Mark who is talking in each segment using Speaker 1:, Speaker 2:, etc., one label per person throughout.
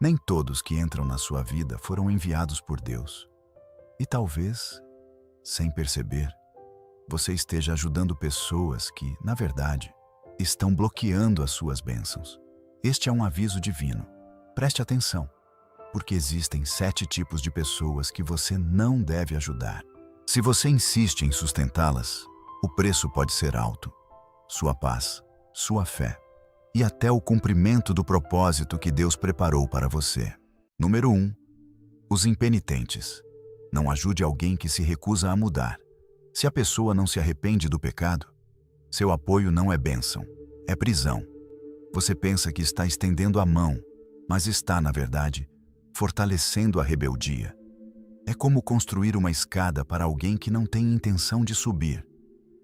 Speaker 1: Nem todos que entram na sua vida foram enviados por Deus. E talvez, sem perceber, você esteja ajudando pessoas que, na verdade, estão bloqueando as suas bênçãos. Este é um aviso divino. Preste atenção, porque existem 7 tipos de pessoas que você não deve ajudar. Se você insiste em sustentá-las, o preço pode ser alto. Sua paz, sua fé e até o cumprimento do propósito que Deus preparou para você. Número 1. Os impenitentes. Não ajude alguém que se recusa a mudar. Se a pessoa não se arrepende do pecado, seu apoio não é bênção, é prisão. Você pensa que está estendendo a mão, mas está, na verdade, fortalecendo a rebeldia. É como construir uma escada para alguém que não tem intenção de subir.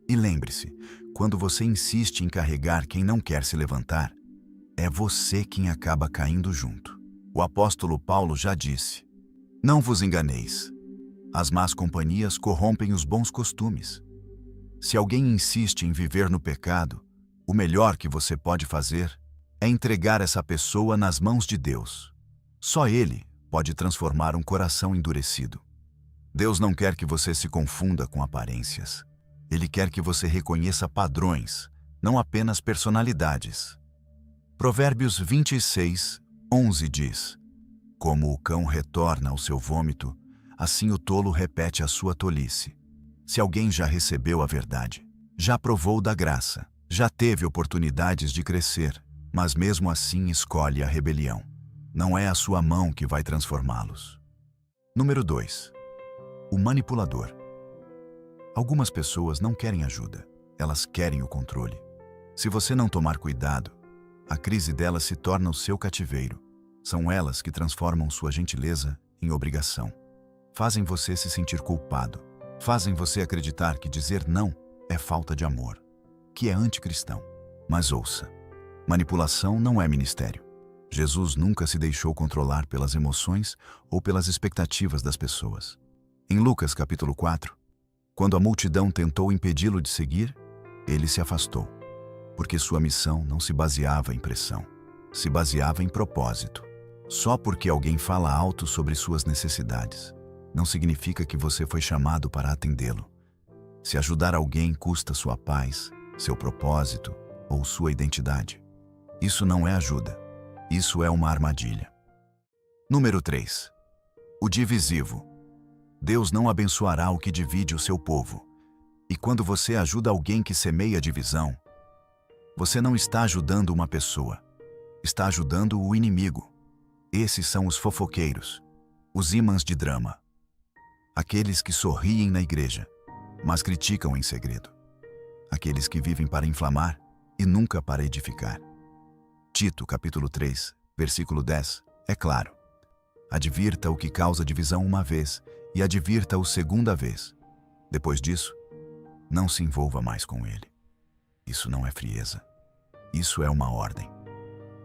Speaker 1: E lembre-se, quando você insiste em carregar quem não quer se levantar, é você quem acaba caindo junto. O apóstolo Paulo já disse: "Não vos enganeis. As más companhias corrompem os bons costumes." Se alguém insiste em viver no pecado, o melhor que você pode fazer é entregar essa pessoa nas mãos de Deus. Só Ele pode transformar um coração endurecido. Deus não quer que você se confunda com aparências. Ele quer que você reconheça padrões, não apenas personalidades. Provérbios 26:11 diz: "Como o cão retorna ao seu vômito, assim o tolo repete a sua tolice." Se alguém já recebeu a verdade, já provou da graça, já teve oportunidades de crescer, mas mesmo assim escolhe a rebelião, não é a sua mão que vai transformá-los. Número 2. O manipulador. Algumas pessoas não querem ajuda, elas querem o controle. Se você não tomar cuidado, a crise delas se torna o seu cativeiro. São elas que transformam sua gentileza em obrigação. Fazem você se sentir culpado. Fazem você acreditar que dizer não é falta de amor, que é anticristão. Mas ouça, manipulação não é ministério. Jesus nunca se deixou controlar pelas emoções ou pelas expectativas das pessoas. Em Lucas capítulo 4, quando a multidão tentou impedi-lo de seguir, ele se afastou, porque sua missão não se baseava em pressão, se baseava em propósito. Só porque alguém fala alto sobre suas necessidades, não significa que você foi chamado para atendê-lo. Se ajudar alguém custa sua paz, seu propósito ou sua identidade, isso não é ajuda, isso é uma armadilha. Número 3. O divisivo. Deus não abençoará o que divide o seu povo. E quando você ajuda alguém que semeia divisão, você não está ajudando uma pessoa, está ajudando o inimigo. Esses são os fofoqueiros, os ímãs de drama. Aqueles que sorriem na igreja, mas criticam em segredo. Aqueles que vivem para inflamar e nunca para edificar. Tito, capítulo 3, versículo 10, é claro. Advirta o que causa divisão uma vez e advirta-o segunda vez. Depois disso, não se envolva mais com ele. Isso não é frieza. Isso é uma ordem.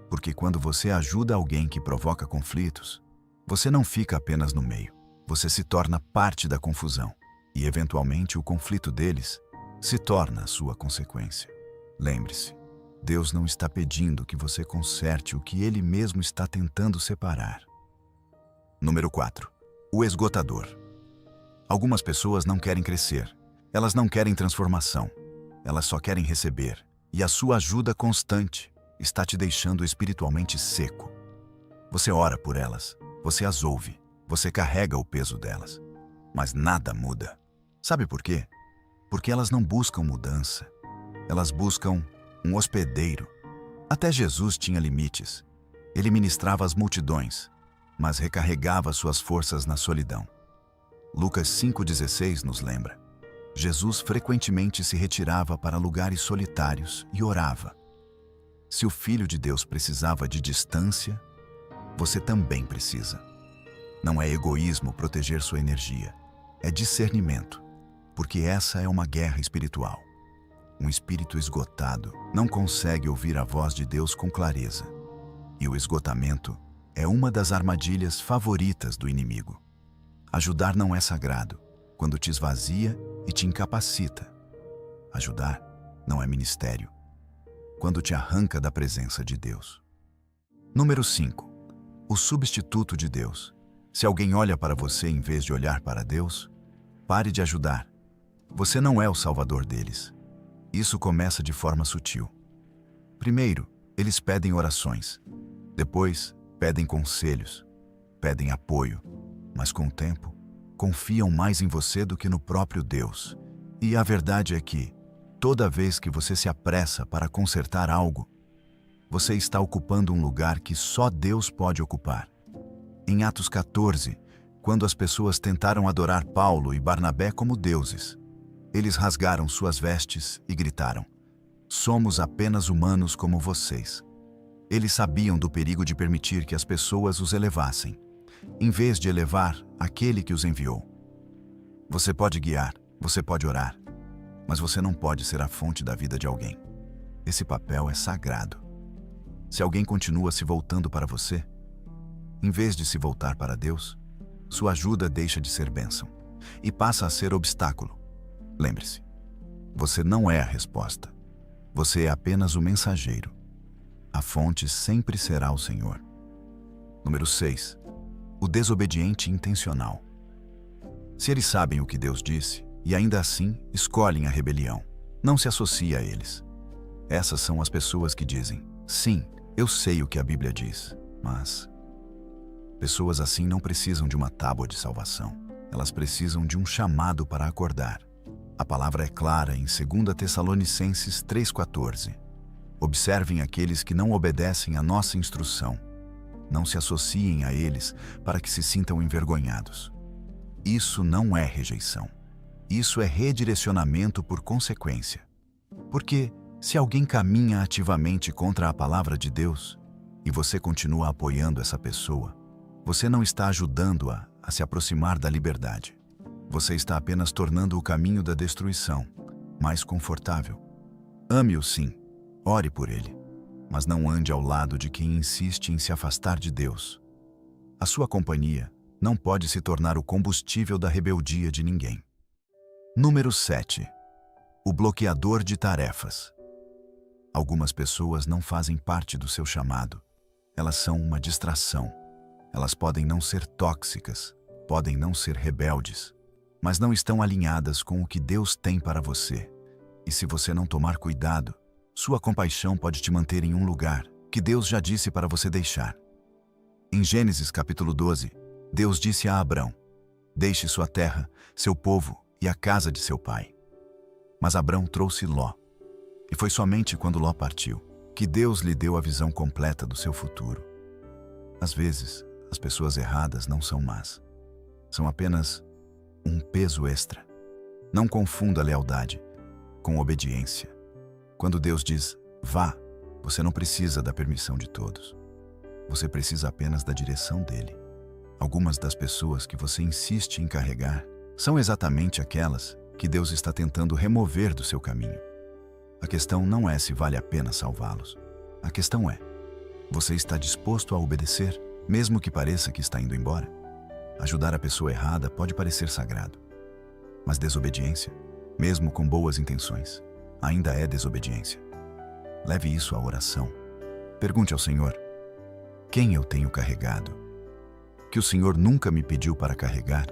Speaker 1: Porque quando você ajuda alguém que provoca conflitos, você não fica apenas no meio. Você se torna parte da confusão e, eventualmente, o conflito deles se torna a sua consequência. Lembre-se, Deus não está pedindo que você conserte o que Ele mesmo está tentando separar. Número 4. O esgotador. Algumas pessoas não querem crescer, elas não querem transformação, elas só querem receber, e a sua ajuda constante está te deixando espiritualmente seco. Você ora por elas, você as ouve, você carrega o peso delas, mas nada muda. Sabe por quê? Porque elas não buscam mudança, elas buscam um hospedeiro. Até Jesus tinha limites. Ele ministrava às multidões, mas recarregava suas forças na solidão. Lucas 5,16 nos lembra. Jesus frequentemente se retirava para lugares solitários e orava. Se o Filho de Deus precisava de distância, você também precisa. Não é egoísmo proteger sua energia, é discernimento, porque essa é uma guerra espiritual. Um espírito esgotado não consegue ouvir a voz de Deus com clareza. E o esgotamento é uma das armadilhas favoritas do inimigo. Ajudar não é sagrado, quando te esvazia e te incapacita. Ajudar não é ministério, quando te arranca da presença de Deus. Número 5. o substituto de Deus. Se alguém olha para você em vez de olhar para Deus, pare de ajudar. Você não é o salvador deles. Isso começa de forma sutil. Primeiro, eles pedem orações. Depois, pedem conselhos. Pedem apoio. Mas com o tempo, confiam mais em você do que no próprio Deus. E a verdade é que, toda vez que você se apressa para consertar algo, você está ocupando um lugar que só Deus pode ocupar. Em Atos 14, quando as pessoas tentaram adorar Paulo e Barnabé como deuses, eles rasgaram suas vestes e gritaram: "Somos apenas humanos como vocês." Eles sabiam do perigo de permitir que as pessoas os elevassem, em vez de elevar aquele que os enviou. Você pode guiar, você pode orar, mas você não pode ser a fonte da vida de alguém. Esse papel é sagrado. Se alguém continua se voltando para você, em vez de se voltar para Deus, sua ajuda deixa de ser bênção e passa a ser obstáculo. Lembre-se, você não é a resposta. Você é apenas o mensageiro. A fonte sempre será o Senhor. Número 6. O desobediente intencional. Se eles sabem o que Deus disse e ainda assim escolhem a rebelião, não se associe a eles. Essas são as pessoas que dizem: "Sim, eu sei o que a Bíblia diz, mas..." Pessoas assim não precisam de uma tábua de salvação. Elas precisam de um chamado para acordar. A palavra é clara em 2 Tessalonicenses 3,14. Observem aqueles que não obedecem à nossa instrução. Não se associem a eles para que se sintam envergonhados. Isso não é rejeição. Isso é redirecionamento por consequência. Porque se alguém caminha ativamente contra a palavra de Deus e você continua apoiando essa pessoa, você não está ajudando-a a se aproximar da liberdade. Você está apenas tornando o caminho da destruição mais confortável. Ame-o sim, ore por ele, mas não ande ao lado de quem insiste em se afastar de Deus. A sua companhia não pode se tornar o combustível da rebeldia de ninguém. Número 7. O bloqueador de tarefas. Algumas pessoas não fazem parte do seu chamado. Elas são uma distração. Elas podem não ser tóxicas, podem não ser rebeldes, mas não estão alinhadas com o que Deus tem para você. E se você não tomar cuidado, sua compaixão pode te manter em um lugar que Deus já disse para você deixar. Em Gênesis capítulo 12, Deus disse a Abrão: "Deixe sua terra, seu povo e a casa de seu pai." Mas Abrão trouxe Ló. E foi somente quando Ló partiu que Deus lhe deu a visão completa do seu futuro. Às vezes, as pessoas erradas não são más. São apenas um peso extra. Não confunda lealdade com obediência. Quando Deus diz "vá", você não precisa da permissão de todos. Você precisa apenas da direção dele. Algumas das pessoas que você insiste em carregar são exatamente aquelas que Deus está tentando remover do seu caminho. A questão não é se vale a pena salvá-los. A questão é: você está disposto a obedecer, mesmo que pareça que está indo embora? Ajudar a pessoa errada pode parecer sagrado, mas desobediência, mesmo com boas intenções, ainda é desobediência. Leve isso à oração. Pergunte ao Senhor: quem eu tenho carregado? Que o Senhor nunca me pediu para carregar,